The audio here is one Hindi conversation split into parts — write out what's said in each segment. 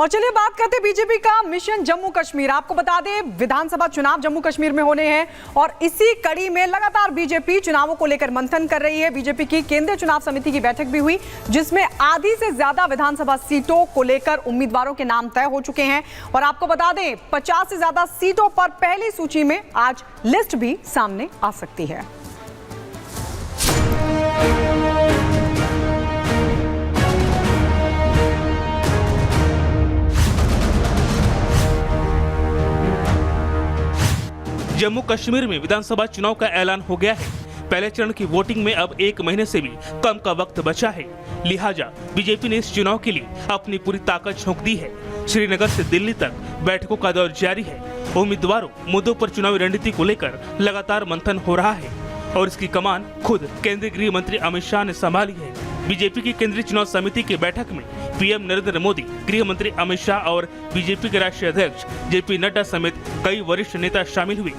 और चलिए बात करते हैं बीजेपी का मिशन जम्मू कश्मीर। आपको बता दें विधानसभा चुनाव जम्मू कश्मीर में होने हैं और इसी कड़ी में लगातार बीजेपी चुनावों को लेकर मंथन कर रही है। बीजेपी की केंद्रीय चुनाव समिति की बैठक भी हुई जिसमें आधी से ज्यादा विधानसभा सीटों को लेकर उम्मीदवारों के नाम तय हो चुके हैं। और आपको बता दें 50 से ज्यादा सीटों पर पहली सूची में आज लिस्ट भी सामने आ सकती है। जम्मू कश्मीर में विधानसभा चुनाव का ऐलान हो गया है। पहले चरण की वोटिंग में अब 1 महीने से भी कम का वक्त बचा है, लिहाजा बीजेपी ने इस चुनाव के लिए अपनी पूरी ताकत झोंक दी है। श्रीनगर से दिल्ली तक बैठकों का दौर जारी है। उम्मीदवारों मुद्दों पर चुनावी रणनीति को लेकर लगातार मंथन हो रहा है और इसकी कमान खुद केंद्रीय गृह मंत्री अमित शाह ने संभाली है। बीजेपी की केंद्रीय चुनाव समिति की बैठक में पीएम नरेंद्र मोदी, गृह मंत्री अमित शाह और बीजेपी के राष्ट्रीय अध्यक्ष जेपी नड्डा समेत कई वरिष्ठ नेता शामिल हुए।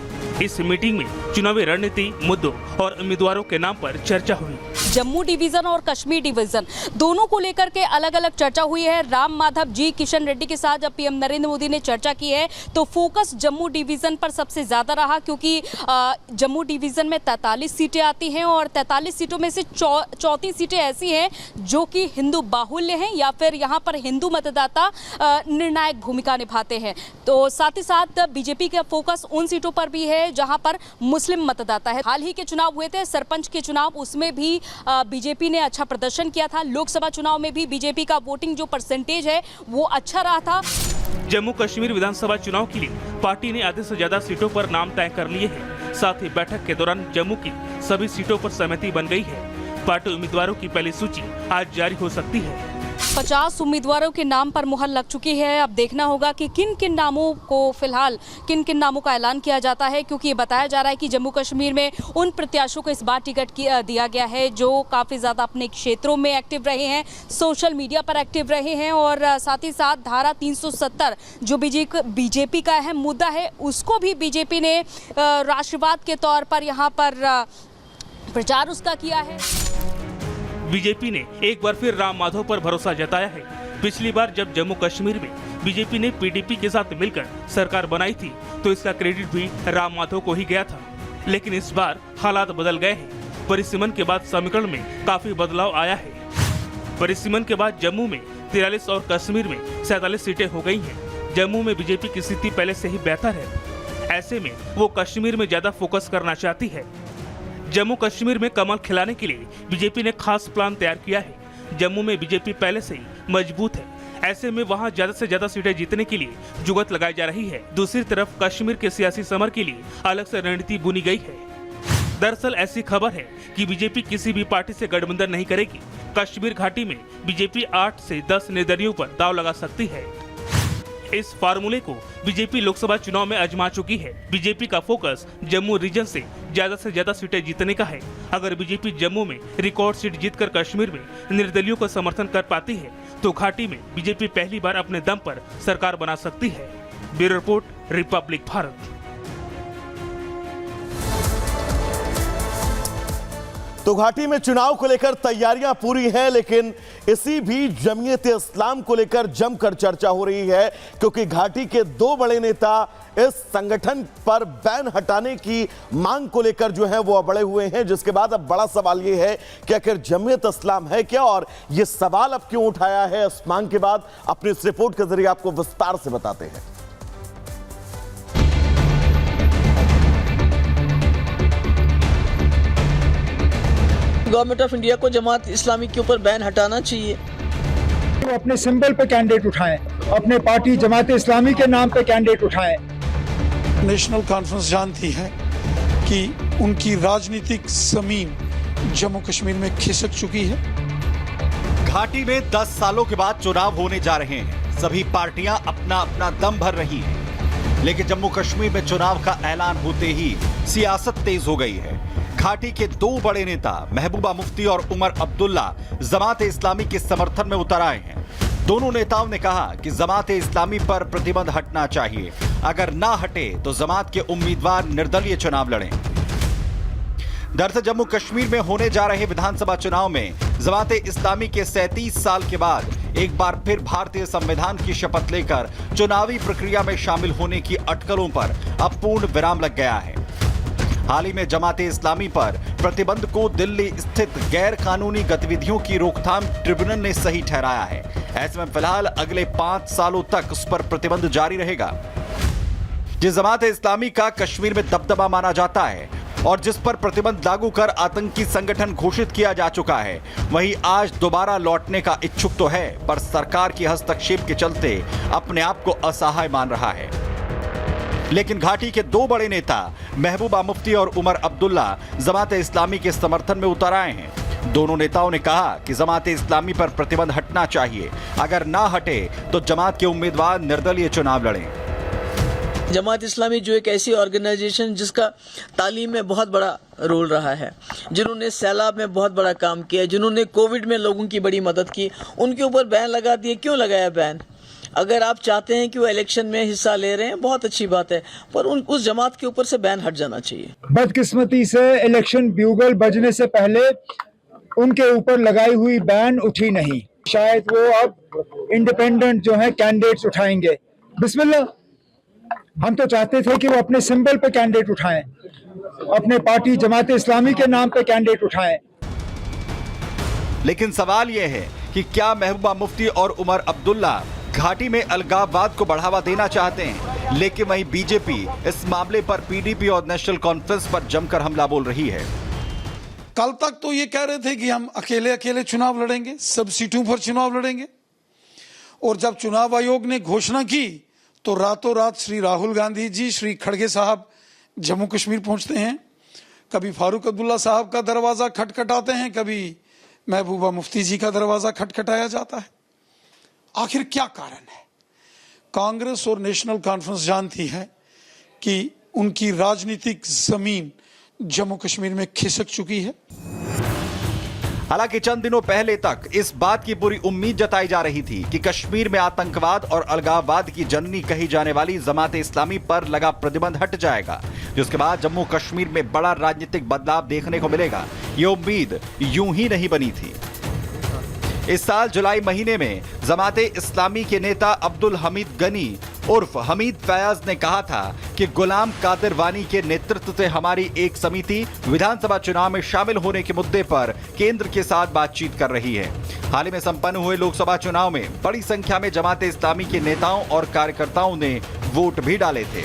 इस मीटिंग में चुनावी रणनीति, मुद्दों और उम्मीदवारों के नाम पर चर्चा हुई। जम्मू डिवीजन और कश्मीर डिवीजन दोनों को लेकर के अलग अलग चर्चा हुई है। राम माधव जी किशन रेड्डी के साथ जब पीएम नरेंद्र मोदी ने चर्चा की है तो फोकस जम्मू डिवीजन पर सबसे ज्यादा रहा, क्योंकि जम्मू डिवीजन में 43 सीटें आती हैं और 43 सीटों में से 34 सीटें ऐसी हैं जो कि हिंदू बाहुल्य हैं या फिर यहाँ पर हिंदू मतदाता निर्णायक भूमिका निभाते हैं। तो साथ ही साथ बीजेपी का फोकस उन सीटों पर भी है जहां पर मुस्लिम मतदाता है। हाल ही के चुनाव हुए थे, सरपंच के चुनाव, उसमें भी बीजेपी ने अच्छा प्रदर्शन किया था। लोकसभा चुनाव में भी बीजेपी का वोटिंग जो परसेंटेज है वो अच्छा रहा था। जम्मू कश्मीर विधानसभा चुनाव के लिए पार्टी ने आधे से ज्यादा सीटों पर नाम तय कर लिए हैं। साथ ही बैठक के दौरान जम्मू की सभी सीटों पर सहमति बन गई है। पार्टी उम्मीदवारों की पहली सूची आज जारी हो सकती है। 50 उम्मीदवारों के नाम पर मुहर लग चुकी है। अब देखना होगा कि किन किन नामों को फिलहाल किन किन नामों का ऐलान किया जाता है, क्योंकि ये बताया जा रहा है कि जम्मू कश्मीर में उन प्रत्याशियों को इस बार टिकट दिया गया है जो काफ़ी ज़्यादा अपने क्षेत्रों में एक्टिव रहे हैं, सोशल मीडिया पर एक्टिव रहे हैं और साथ ही साथ धारा 370 जो बीजेपी का अहम मुद्दा है उसको भी बीजेपी ने राष्ट्रवाद के तौर पर यहाँ पर प्रचार उसका किया है। बीजेपी ने एक बार फिर राम माधव पर भरोसा जताया है। पिछली बार जब जम्मू कश्मीर में बीजेपी ने पीडीपी के साथ मिलकर सरकार बनाई थी तो इसका क्रेडिट भी राम माधव को ही गया था, लेकिन इस बार हालात बदल गए हैं। परिसीमन के बाद समीकरण में काफी बदलाव आया है। परिसीमन के बाद जम्मू में 43 और कश्मीर में 47 सीटें हो गई हैं। जम्मू में बीजेपी की स्थिति पहले से ही बेहतर है, ऐसे में वो कश्मीर में ज्यादा फोकस करना चाहती है। जम्मू कश्मीर में कमल खिलाने के लिए बीजेपी ने खास प्लान तैयार किया है। जम्मू में बीजेपी पहले से ही मजबूत है, ऐसे में वहां ज्यादा से ज्यादा सीटें जीतने के लिए जुगत लगाई जा रही है। दूसरी तरफ कश्मीर के सियासी समर के लिए अलग से रणनीति बुनी गई है। दरअसल ऐसी खबर है कि बीजेपी किसी भी पार्टी से गठबंधन नहीं करेगी। कश्मीर घाटी में बीजेपी 8 से 10 निर्दलियों पर दांव लगा सकती है। इस फार्मूले को बीजेपी लोकसभा चुनाव में आजमा चुकी है। बीजेपी का फोकस जम्मू रीजन से ज्यादा सीटें जीतने का है। अगर बीजेपी जम्मू में रिकॉर्ड सीट जीतकर कश्मीर में निर्दलियों का समर्थन कर पाती है तो घाटी में बीजेपी पहली बार अपने दम पर सरकार बना सकती है। Bureau report, Republic Bharat. तो घाटी में चुनाव को लेकर तैयारियां पूरी हैं, लेकिन इसी भी जमीयत इस्लाम को लेकर जमकर चर्चा हो रही है, क्योंकि घाटी के 2 बड़े नेता इस संगठन पर बैन हटाने की मांग को लेकर जो है वो अड़े हुए हैं। जिसके बाद अब बड़ा सवाल ये है कि आखिर जमीयत इस्लाम है क्या, और ये सवाल अब क्यों उठाया है इस मांग के बाद, अपनी इस रिपोर्ट के जरिए आपको विस्तार से बताते हैं। गवर्नमेंट ऑफ इंडिया को जमात इस्लामी के ऊपर बैन हटाना चाहिए। वो अपने सिंबल पे कैंडिडेट उठाएं, अपने पार्टी जमात इस्लामी के नाम पे कैंडिडेट उठाएं। नेशनल कॉन्फ्रेंस जानती है कि उनकी राजनीतिक जमीन जम्मू कश्मीर में खिसक चुकी है। घाटी में 10 सालों के बाद चुनाव होने जा रहे हैं। सभी पार्टियां अपना अपना दम भर रही हैं, लेकिन जम्मू कश्मीर में चुनाव का ऐलान होते ही सियासत तेज हो गई है। घाटी के 2 बड़े नेता महबूबा मुफ्ती और उमर अब्दुल्ला जमात इस्लामी के समर्थन में उतर आए हैं। दोनों नेताओं ने कहा कि जमात इस्लामी पर प्रतिबंध हटना चाहिए, अगर ना हटे तो जमात के उम्मीदवार निर्दलीय चुनाव लड़ें। दरअसल जम्मू कश्मीर में होने जा रहे विधानसभा चुनाव में जमात इस्लामी के 37 साल के बाद एक बार फिर भारतीय संविधान की शपथ लेकर चुनावी प्रक्रिया में शामिल होने की अटकलों पर अब पूर्ण विराम लग गया है। हाल ही में जमाते इस्लामी पर प्रतिबंध को दिल्ली स्थित गैर कानूनी गतिविधियों की रोकथाम ट्रिब्यूनल ने सही ठहराया है। ऐसे में फिलहाल अगले 5 सालों तक उस पर प्रतिबंध जारी रहेगा। जिस जमाते इस्लामी का कश्मीर में दबदबा माना जाता है और जिस पर प्रतिबंध लागू कर आतंकी संगठन घोषित किया जा चुका है, वहीं आज दोबारा लौटने का इच्छुक तो है, पर सरकार के हस्तक्षेप के चलते अपने आप को असहाय मान रहा है। लेकिन घाटी के 2 बड़े नेता महबूबा मुफ्ती और उमर अब्दुल्ला जमाते इस्लामी के समर्थन में उतर आए हैं। दोनों नेताओं ने कहा कि जमाते इस्लामी पर प्रतिबंध हटना चाहिए, अगर ना हटे तो जमात के उम्मीदवार निर्दलीय चुनाव लड़ें। जमात इस्लामी जो एक ऐसी ऑर्गेनाइजेशन जिसका तालीम में बहुत बड़ा रोल रहा है, जिन्होंने सैलाब में बहुत बड़ा काम किया, जिन्होंने कोविड में लोगों की बड़ी मदद की, उनके ऊपर बैन लगा दिए। क्यों लगाया बैन? अगर आप चाहते हैं कि वो इलेक्शन में हिस्सा ले रहे हैं, बहुत अच्छी बात है, पर उस जमात के ऊपर से बैन हट जाना चाहिए। बदकिस्मती से इलेक्शन ब्यूगल बजने से पहले उनके ऊपर लगाई हुई बैन उठी नहीं। शायद वो अब इंडिपेंडेंट जो है कैंडिडेट्स उठाएंगे। बिस्मिल्लाह, हम तो चाहते थे कि वो अपने सिंबल पे कैंडिडेट उठाएं, अपने पार्टी जमाते इस्लामी के नाम पे कैंडिडेट उठाएं। लेकिन सवाल यह है कि क्या महबूबा मुफ्ती और उमर अब्दुल्ला घाटी में अलगाववाद को बढ़ावा देना चाहते हैं? लेकिन वहीं बीजेपी इस मामले पर पीडीपी और नेशनल कॉन्फ्रेंस पर जमकर हमला बोल रही है। कल तक तो ये कह रहे थे कि हम अकेले अकेले चुनाव लड़ेंगे, सब सीटों पर चुनाव लड़ेंगे, और जब चुनाव आयोग ने घोषणा की तो रातों रात श्री राहुल गांधी जी, श्री खड़गे साहब जम्मू कश्मीर पहुंचते हैं। कभी फारूक अब्दुल्ला साहब का दरवाजा खटखटाते हैं, कभी महबूबा मुफ्ती जी का दरवाजा खटखटाया जाता है। आखिर क्या कारण है? कांग्रेस और नेशनल कॉन्फ्रेंस जानती है कि उनकी राजनीतिक जमीन जम्मू कश्मीर में खिसक चुकी है। हालांकि चंद दिनों पहले तक इस बात की पूरी उम्मीद जताई जा रही थी कि कश्मीर में आतंकवाद और अलगाववाद की जननी कही जाने वाली जमाते इस्लामी पर लगा प्रतिबंध हट जाएगा, जिसके बाद जम्मू कश्मीर में बड़ा राजनीतिक बदलाव देखने को मिलेगा। ये उम्मीद यूं ही नहीं बनी थी। इस साल जुलाई महीने में जमाते इस्लामी के नेता अब्दुल हमीद गनी उर्फ हमीद फयाज ने कहा था कि गुलाम कादिर वानी के नेतृत्व से हमारी एक समिति विधानसभा चुनाव में शामिल होने के मुद्दे पर केंद्र के साथ बातचीत कर रही है। हाल ही में संपन्न हुए लोकसभा चुनाव में बड़ी संख्या में जमाते इस्लामी के नेताओं और कार्यकर्ताओं ने वोट भी डाले थे।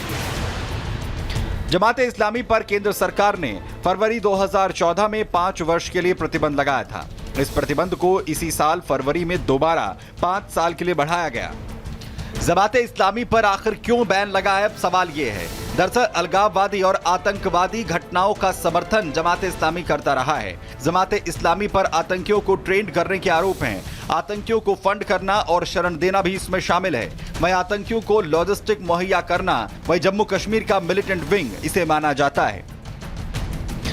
जमाते इस्लामी पर केंद्र सरकार ने फरवरी 2014 में 5 वर्ष के लिए प्रतिबंध लगाया था। इस प्रतिबंध को इसी साल फरवरी में दोबारा 5 साल के लिए बढ़ाया गया। जमाते इस्लामी पर आखिर क्यों बैन लगा है? अब सवाल यह है। दरअसल अलगाववादी और आतंकवादी घटनाओं का समर्थन जमाते इस्लामी करता रहा है। जमाते इस्लामी पर आतंकियों को ट्रेंड करने के आरोप हैं। आतंकियों को फंड करना और शरण देना भी इसमें शामिल है। वहीं आतंकियों को लॉजिस्टिक मुहैया करना, वहीं जम्मू कश्मीर का मिलिटेंट विंग इसे माना जाता है।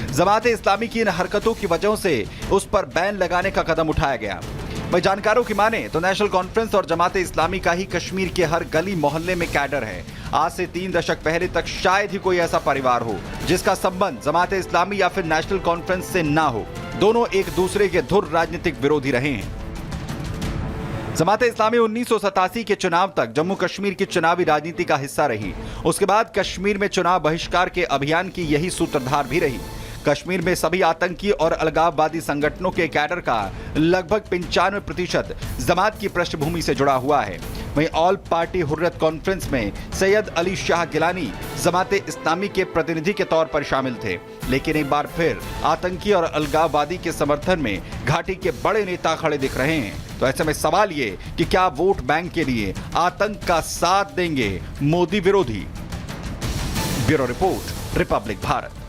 जमाते इस्लामी की इन हरकतों की वजह से उस पर बैन लगाने का कदम उठाया गया। वहीं जानकारों की माने तो नेशनल कॉन्फ्रेंस और जमाते इस्लामी का ही कश्मीर के हर गली मोहल्ले में कैडर है। आज से 3 दशक पहले तक शायद ही कोई ऐसा परिवार हो जिसका संबंध जमाते इस्लामी या फिर नेशनल कॉन्फ्रेंस से ना हो। दोनों एक दूसरे के धुर राजनीतिक विरोधी रहे हैं। जमाते इस्लामी 1987 के चुनाव तक जम्मू कश्मीर की चुनावी राजनीति का हिस्सा रही। उसके बाद कश्मीर में चुनाव बहिष्कार के अभियान की यही सूत्रधार भी रही। कश्मीर में सभी आतंकी और अलगाववादी संगठनों के कैडर का लगभग 95% जमात की पृष्ठभूमि से जुड़ा हुआ है। वहीं ऑल पार्टी हुर्रियत कॉन्फ्रेंस में सैयद अली शाह गिलानी जमाते इस्लामी के प्रतिनिधि के तौर पर शामिल थे। लेकिन एक बार फिर आतंकी और अलगाववादी के समर्थन में घाटी के बड़े नेता खड़े दिख रहे हैं। तो ऐसे में सवाल ये कि क्या वोट बैंक के लिए आतंक का साथ देंगे मोदी विरोधी? Bureau report, Republic Bharat.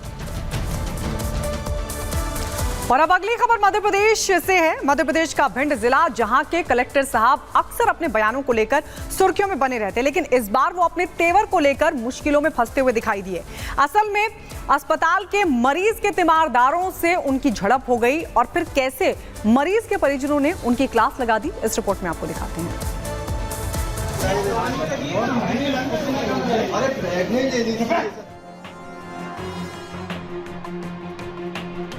और अब अगली खबर मध्य प्रदेश से है। मध्य प्रदेश का भिंड जिला, जहां के कलेक्टर साहब अक्सर अपने बयानों को लेकर सुर्खियों में बने रहते, लेकिन इस बार वो अपने तेवर को लेकर मुश्किलों में फंसते हुए दिखाई दिए। असल में अस्पताल के मरीज के तीमारदारों से उनकी झड़प हो गई और फिर कैसे मरीज के परिजनों ने उनकी क्लास लगा दी, इस रिपोर्ट में आपको दिखाते हैं।